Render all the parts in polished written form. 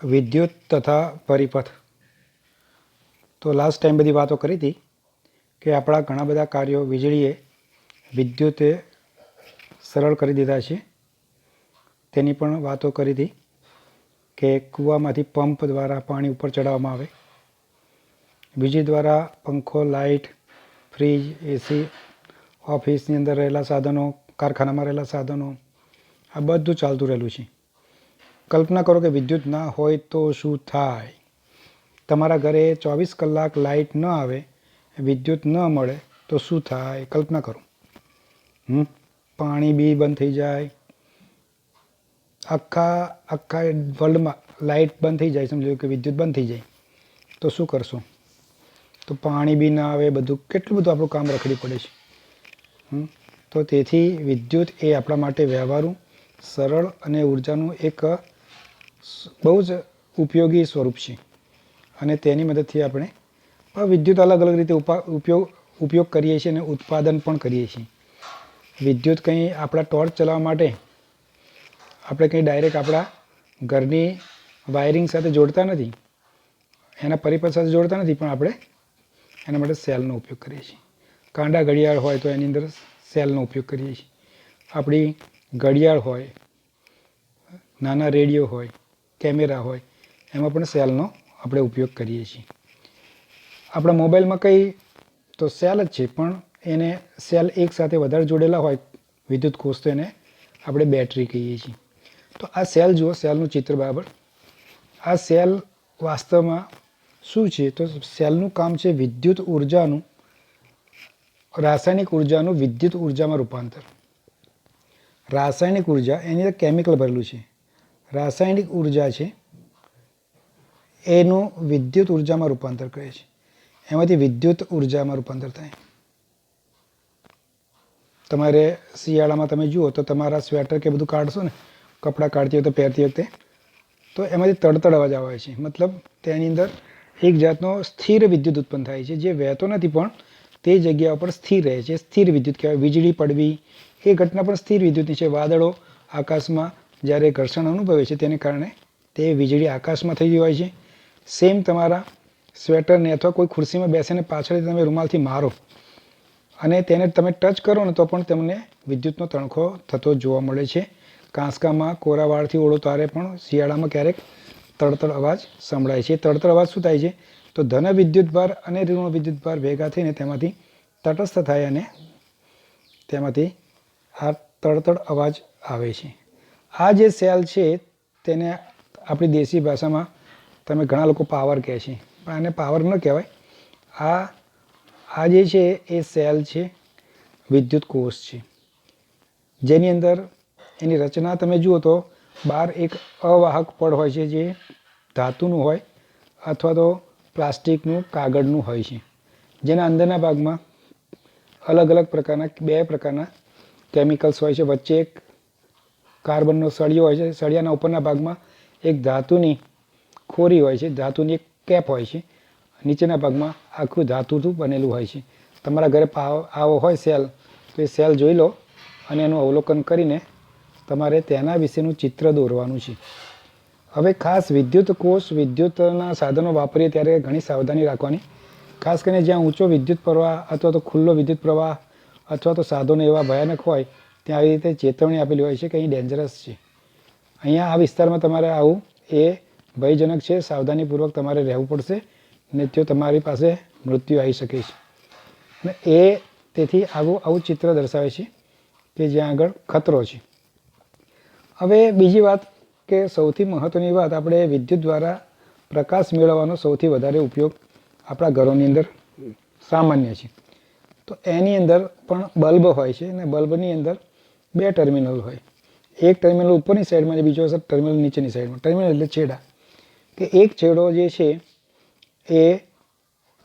વિદ્યુત તથા પરિપથ. તો લાસ્ટ ટાઈમ બધી વાતો કરી હતી કે આપણા ઘણા બધા કાર્યો વીજળીએ વિદ્યુતે સરળ કરી દીધા છે. તેની પણ વાતો કરી હતી કે કૂવામાંથી પંપ દ્વારા પાણી ઉપર ચડાવવામાં આવે, વીજળી દ્વારા પંખો, લાઇટ, ફ્રીજ, એસી, ઓફિસની અંદર રહેલા સાધનો, કારખાનામાં રહેલા સાધનો, આ બધું ચાલતું રહેલું છે. કલ્પના કરો કે વિદ્યુત ના હોય તો શું થાય? તમારા ઘરે 24 કલાક લાઇટ ન આવે, વિદ્યુત ન મળે તો શું થાય? કલ્પના કરો. પાણી બી બંધ થઈ જાય, આખા વર્લ્ડમાં લાઇટ બંધ થઈ જાય, સમજો કે વિદ્યુત બંધ થઈ જાય તો શું કરશો? તો પાણી બી ના આવે, બધું કેટલું બધું આપણું કામ રખડી પડે છે. તો તેથી વિદ્યુત એ આપણા માટે વ્યવહારુ, સરળ અને ઉર્જાનું એક બહુ જ ઉપયોગી સ્વરૂપ છે. અને તેની મદદથી આપણે વિદ્યુત અલગ અલગ રીતે ઉપયોગ કરીએ છીએ અને ઉત્પાદન પણ કરીએ છીએ. વિદ્યુત કંઈ આપણા ટોર્ચ ચલાવવા માટે આપણે કંઈ ડાયરેક્ટ આપણા ઘરની વાયરિંગ સાથે જોડતા નથી, એના પરિપથ સાથે જોડતા નથી, પણ આપણે એના માટે સેલનો ઉપયોગ કરીએ છીએ. કાંડા ઘડિયાળ હોય તો એની અંદર સેલનો ઉપયોગ કરીએ છીએ. આપણી ઘડિયાળ હોય, નાના રેડિયો હોય, કેમેરા હોય, એમાં પણ સેલનો આપણે ઉપયોગ કરીએ છીએ. આપણા મોબાઈલમાં કંઈ તો સેલ જ છે, પણ એને સેલ એક સાથે વધારે જોડેલા હોય વિદ્યુત કોષ, તો એને આપણે બેટરી કહીએ છીએ. તો આ સેલ જુઓ, સેલનું ચિત્ર બરાબર. આ સેલ વાસ્તવમાં શું છે? તો સેલનું કામ છે વિદ્યુત ઉર્જાનું, રાસાયણિક ઉર્જાનું વિદ્યુત ઉર્જામાં રૂપાંતર. રાસાયણિક ઉર્જા એની અંદર કેમિકલ ભરેલું છે. રાસાયણિક ઉર્જા છે એનું વિદ્યુત ઉર્જામાં રૂપાંતર કરે છે. એમાંથી વિદ્યુત ઉર્જામાં રૂપાંતર થાય. તમારે શિયાળામાં તમે જુઓ તો તમારા સ્વેટર કે બધું કાઢશો ને, કપડાં કાઢતી વખતે, પહેરતી વખતે, તો એમાંથી તડતડ અવાજ આવે છે. મતલબ તેની અંદર એક જાતનો સ્થિર વિદ્યુત ઉત્પન્ન થાય છે, જે વહેતો નથી પણ તે જગ્યા ઉપર સ્થિર રહે છે. સ્થિર વિદ્યુત કહેવાય. વીજળી પડવી એ ઘટના પણ સ્થિર વિદ્યુતની છે. વાદળો આકાશમાં જ્યારે ઘર્ષણ અનુભવે છે તેને કારણે તે વીજળી આકાશમાં થઈ હોય છે. સેમ તમારા સ્વેટરને અથવા કોઈ ખુરશીમાં બેસીને પાછળથી તમે રૂમાલથી મારો અને તેને તમે ટચ કરો ને તો પણ તમને વિદ્યુતનો તણખો થતો જોવા મળે છે. કાંસકામાં કોરા વાળથી ઓળો તારે પણ શિયાળામાં ક્યારેક તડતડ અવાજ સંભળાય છે. તડતડ અવાજ શું થાય છે? તો ધન વિદ્યુતભાર અને ઋણ વિદ્યુતભાર ભેગા થઈને તેમાંથી તટસ્થ થાય અને તેમાંથી આ તડતડ અવાજ આવે છે. આ જે સેલ છે તેને આપણી દેશી ભાષામાં તમે ઘણા લોકો પાવર કહે છે, પણ આને પાવર ન કહેવાય. આ જે છે એ સેલ છે, વિદ્યુત કોષ છે, જેની અંદર એની રચના તમે જુઓ તો બહાર એક અવાહક પડ હોય છે, જે ધાતુનું હોય અથવા તો પ્લાસ્ટિકનું, કાગળનું હોય છે, જેના અંદરના ભાગમાં અલગ અલગ પ્રકારના, 2 પ્રકારના કેમિકલ્સ હોય છે. વચ્ચે એક કાર્બનનો સળિયો હોય છે. સળિયાના ઉપરના ભાગમાં એક ધાતુની ખોરી હોય છે, ધાતુની એક કેપ હોય છે. નીચેના ભાગમાં આખું ધાતુથી બનેલું હોય છે. તમારા ઘરે આવો હોય સેલ, તો એ સેલ જોઈ લો અને એનું અવલોકન કરીને તમારે તેના વિશેનું ચિત્ર દોરવાનું છે. હવે ખાસ વિદ્યુત કોષ, વિદ્યુતના સાધનો વાપરીએ ત્યારે ઘણી સાવધાની રાખવાની. ખાસ કરીને જ્યાં ઊંચો વિદ્યુત પ્રવાહ અથવા તો ખુલ્લો વિદ્યુત પ્રવાહ અથવા તો સાધનો એવા ભયાનક હોય ત્યાં આવી રીતે ચેતવણી આપેલી હોય છે કે અહીં ડેન્જરસ છે. અહીંયા આ વિસ્તારમાં તમારે આવું એ ભયજનક છે, સાવધાનીપૂર્વક તમારે રહેવું પડશે, ને તો તમારી પાસે મૃત્યુ આવી શકે છે. અને તેથી આવું ચિત્ર દર્શાવે છે કે જ્યાં આગળ ખતરો છે. હવે બીજી વાત કે સૌથી મહત્ત્વની વાત, આપણે વિદ્યુત દ્વારા પ્રકાશ મેળવવાનો સૌથી વધારે ઉપયોગ આપણા ઘરોની અંદર સામાન્ય છે. તો એની અંદર પણ બલ્બ હોય છે અને બલ્બની અંદર 2 ટર્મિનલ હોય. એક ટર્મિનલ ઉપરની સાઈડમાં અને બીજો ટર્મિનલ નીચેની સાઈડમાં. ટર્મિનલ એટલે છેડા. કે એક છેડો જે છે એ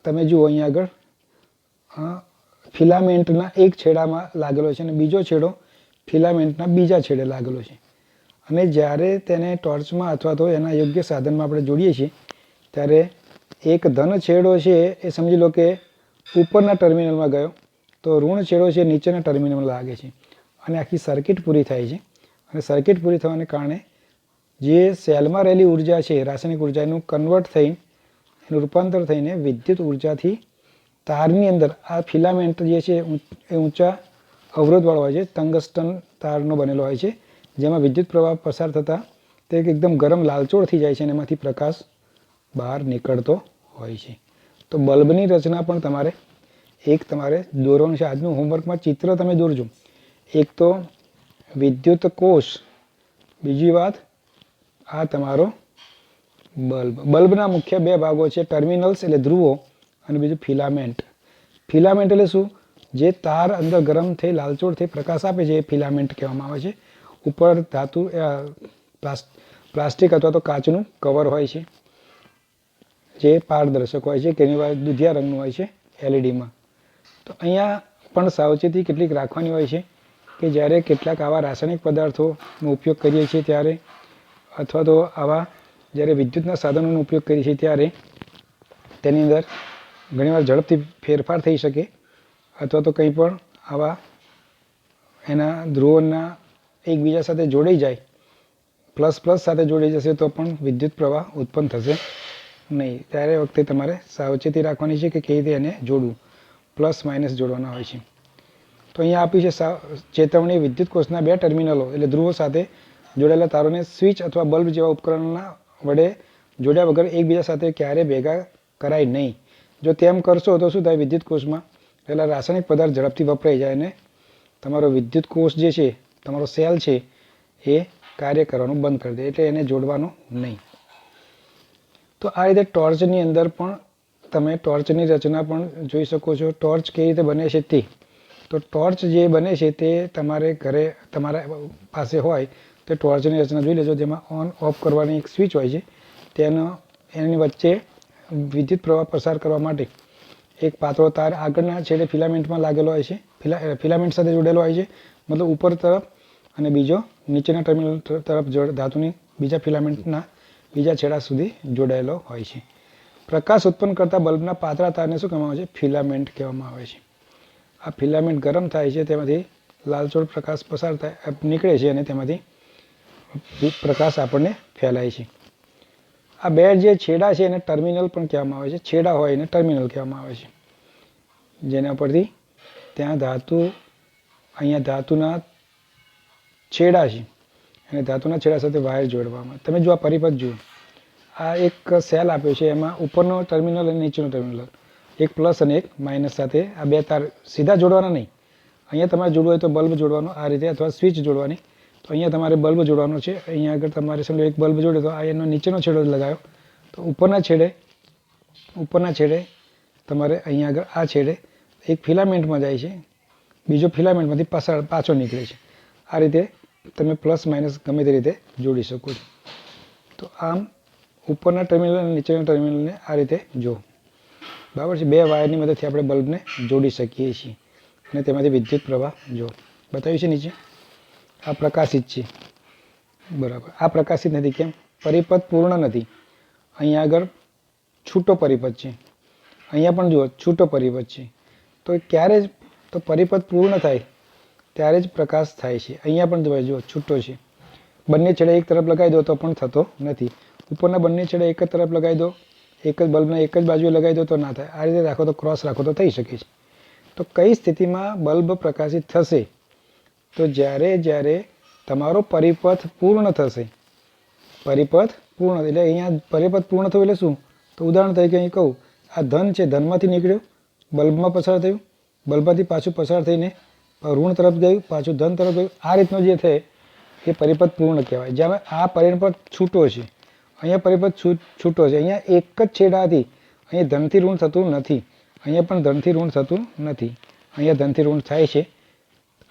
તમે જુઓ અહીંયા આગળ ફિલામેન્ટના એક છેડામાં લાગેલો છે અને બીજો છેડો ફિલામેન્ટના બીજા છેડે લાગેલો છે. અને જ્યારે તેને ટોર્ચમાં અથવા તો એના યોગ્ય સાધનમાં આપણે જોડીએ છીએ ત્યારે એક ધન છેડો છે એ સમજી લો કે ઉપરના ટર્મિનલમાં ગયો, તો ઋણ છેડો છે નીચેના ટર્મિનલમાં લાગે છે અને આખી સર્કિટ પૂરી થાય છે. અને સર્કિટ પૂરી થવાને કારણે જે સેલમાં રહેલી ઉર્જા છે રાસાયણિક ઉર્જા એનું કન્વર્ટ થઈ એનું રૂપાંતર થઈને વિદ્યુત ઉર્જાથી તારની અંદર આ ફિલામેન્ટ જે છે એ ઊંચા અવરોધવાળો હોય છે, ટંગસ્ટન તારનો બનેલો હોય છે, જેમાં વિદ્યુત પ્રવાહ પસાર થતાં તે એકદમ ગરમ લાલચોળ થઈ જાય છે અને એમાંથી પ્રકાશ બહાર નીકળતો હોય છે. તો બલ્બની રચના પણ તમારે દોરવાનું છે. આજનું હોમવર્કમાં ચિત્ર તમે દોરજો. એક તો વિદ્યુત કોષ, બીજી વાત આ તમારો બલ્બ. બલ્બના મુખ્ય બે ભાગો છે, ટર્મિનલ્સ એટલે ધ્રુવો અને બીજું ફિલામેન્ટ. ફિલામેન્ટ એટલે શું? જે તાર અંદર ગરમ થઈ લાલચોળ થઈ પ્રકાશ આપે છે એ ફિલામેન્ટ કહેવામાં આવે છે. ઉપર ધાતુ પ્લાસ્ટિક અથવા તો કાચનું કવર હોય છે જે પારદર્શક હોય છે, તેની વાર દુધિયા રંગનું હોય છે એલઈડીમાં. તો અહીંયા પણ સાવચેતી કેટલીક રાખવાની હોય છે કે જ્યારે કેટલાક આવા રાસાયણિક પદાર્થોનો ઉપયોગ કરીએ છીએ ત્યારે, અથવા તો આવા જ્યારે વિદ્યુતના સાધનોનો ઉપયોગ કરીએ છીએ ત્યારે તેની અંદર ઘણીવાર ઝડપથી ફેરફાર થઈ શકે, અથવા તો કંઈ પણ આવા એના ધ્રુવોના એકબીજા સાથે જોડાઈ જાય, પ્લસ સાથે જોડાઈ જશે તો પણ વિદ્યુત પ્રવાહ ઉત્પન્ન થશે નહીં. ત્યારે વખતે તમારે સાવચેતી રાખવાની છે કે કેવી રીતે એને જોડવું. પ્લસ માઇનસ જોડવાના હોય છે. તો અહીંયા આપી છે ચેતવણી. વિદ્યુત કોષના બે ટર્મિનલો એટલે ધ્રુવો સાથે જોડાયેલા તારોને સ્વિચ અથવા બલ્બ જેવા ઉપકરણના વડે જોડ્યા વગર એકબીજા સાથે ક્યારેય ભેગા કરાય નહીં. જો તેમ કરશો તો શું થાય? વિદ્યુત કોષમાં રહેલા રાસાયણિક પદાર્થ ઝડપથી વપરાઈ જાય અને તમારો વિદ્યુત કોષ જે છે, તમારો સેલ છે, એ કાર્ય કરવાનું બંધ કરી દે. એટલે એને જોડવાનું નહીં. તો આ રીતે ટોર્ચની અંદર પણ તમે ટોર્ચની રચના પણ જોઈ શકો છો. ટોર્ચ કેવી રીતે બને છે તે. તો ટોર્ચ જે બને છે તે તમારે ઘરે તમારા પાસે હોય તો ટોર્ચની રચના જોઈ લેજો. જેમાં ઓન ઓફ કરવાની એક સ્વિચ હોય છે, એની વચ્ચે વિદ્યુત પ્રવાહ પસાર કરવા માટે એક પાતળો તાર આગળના છેડે ફિલામેન્ટમાં લાગેલો હોય છે, ફિલામેન્ટ સાથે જોડેલો હોય છે, મતલબ ઉપર તરફ, અને બીજો નીચેના ટર્મિનલ તરફ ધાતુની બીજા ફિલામેન્ટના બીજા છેડા સુધી જોડાયેલો હોય છે. પ્રકાશ ઉત્પન્ન કરતા બલ્બના પાતળા તારને શું કહેવામાં આવે છે? ફિલામેન્ટ કહેવામાં આવે છે. આ ફિલામેન્ટ ગરમ થાય છે, તેમાંથી લાલચોળ પ્રકાશ પસાર થાય નીકળે છે અને તેમાંથી પ્રકાશ આપણને ફેલાય છે. આ બે જે છેડા છે એને ટર્મિનલ પણ કહેવામાં આવે છે. છેડા હોય એને ટર્મિનલ કહેવામાં આવે છે. જેના પરથી ત્યાં અહીંયા ધાતુના છેડા છે અને ધાતુના છેડા સાથે વાયર જોડવામાં. તમે જો આ પરિપથ જુઓ, આ એક સેલ આપ્યો છે, એમાં ઉપરનો ટર્મિનલ અને નીચેનો ટર્મિનલ, એક પ્લસ અને એક માઇનસ સાથે આ બે તાર સીધા જોડવાના નહીં. અહીંયા તમારે જોડવું હોય તો બલ્બ જોડવાનો આ રીતે, અથવા સ્વિચ જોડવાની. તો અહીંયા તમારે બલ્બ જોડવાનો છે. અહીંયા આગળ તમારે સમજો એક બલ્બ જોડે તો આ એનો નીચેનો છેડો લગાવ્યો, તો ઉપરના છેડે તમારે અહીંયા આગળ આ છેડે એક ફિલામેન્ટમાં જાય છે, બીજો ફિલામેન્ટમાંથી પાછો નીકળે છે. આ રીતે તમે પ્લસ માઇનસ ગમે તે રીતે જોડી શકો છો. તો આમ ઉપરના ટર્મિનલ અને નીચેના ટર્મિનલને આ રીતે જો, બરાબર છે. બે વાયરની મદદથી આપણે બલ્બને જોડી શકીએ છીએ અને તેમાંથી વિદ્યુત પ્રવાહ જો બતાવ્યું છે નીચે. આ પ્રકાશિત છે, બરાબર. આ પ્રકાશિત નથી. કેમ? પરિપથ પૂર્ણ નથી. અહીંયા આગળ છૂટો પરિપથ છે, અહીંયા પણ જુઓ છૂટો પરિપથ છે. તો ક્યારે જ તો પરિપથ પૂર્ણ થાય ત્યારે જ પ્રકાશ થાય છે. અહીંયા પણ તમે જુઓ છૂટો છે. બંને છેડે એક તરફ લગાવી દો તો પણ થતો નથી. ઉપરના બંને છેડે એક જ તરફ લગાવી દો, એક જ બલ્બને એક જ બાજુએ લગાવી દો તો ના થાય. આ રીતે રાખો તો ક્રોસ રાખો તો થઈ શકે છે. તો કઈ સ્થિતિમાં બલ્બ પ્રકાશિત થશે? તો જ્યારે તમારો પરિપથ પૂર્ણ થશે. પરિપથ પૂર્ણ એટલે અહીંયા પરિપથ પૂર્ણ થયું એટલે શું? તો ઉદાહરણ તરીકે અહીં કહું, આ ધન છે, ધનમાંથી નીકળ્યું, બલ્બમાં પસાર થયું, બલ્બમાંથી પાછું પસાર થઈને ઋણ તરફ ગયું, પાછું ધન તરફ ગયું. આ રીતનો જે થાય એ પરિપથ પૂર્ણ કહેવાય. જ્યારે આ પરિપથ છૂટો છે, અહીંયા પરિપથ છૂટો છે. અહીંયા એક જ છેડાથી અહીંયા ધનથી ઋણ થતું નથી, અહીંયા પણ ધનથી ઋણ થતું નથી, અહીંયા ધનથી ઋણ થાય છે.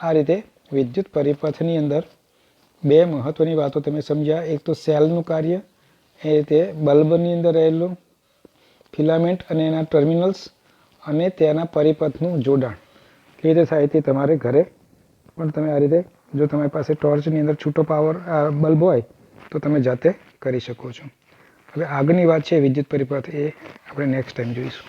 આ રીતે વિદ્યુત પરિપથની અંદર બે મહત્ત્વની વાતો તમે સમજ્યા. એક તો સેલનું કાર્ય, એ રીતે બલ્બની અંદર રહેલું ફિલામેન્ટ અને એના ટર્મિનલ્સ અને તેના પરિપથનું જોડાણ કેવી રીતે થાય તે તમારે ઘરે પણ તમે આ રીતે, જો તમારી પાસે ટોર્ચની અંદર છૂટો પાવર બલ્બ હોય તો તમે જાતે કરી શકો છો. હવે આગળની વાત છે વિદ્યુત પરિપથ, એ આપણે નેક્સ્ટ ટાઈમ જોઈશું.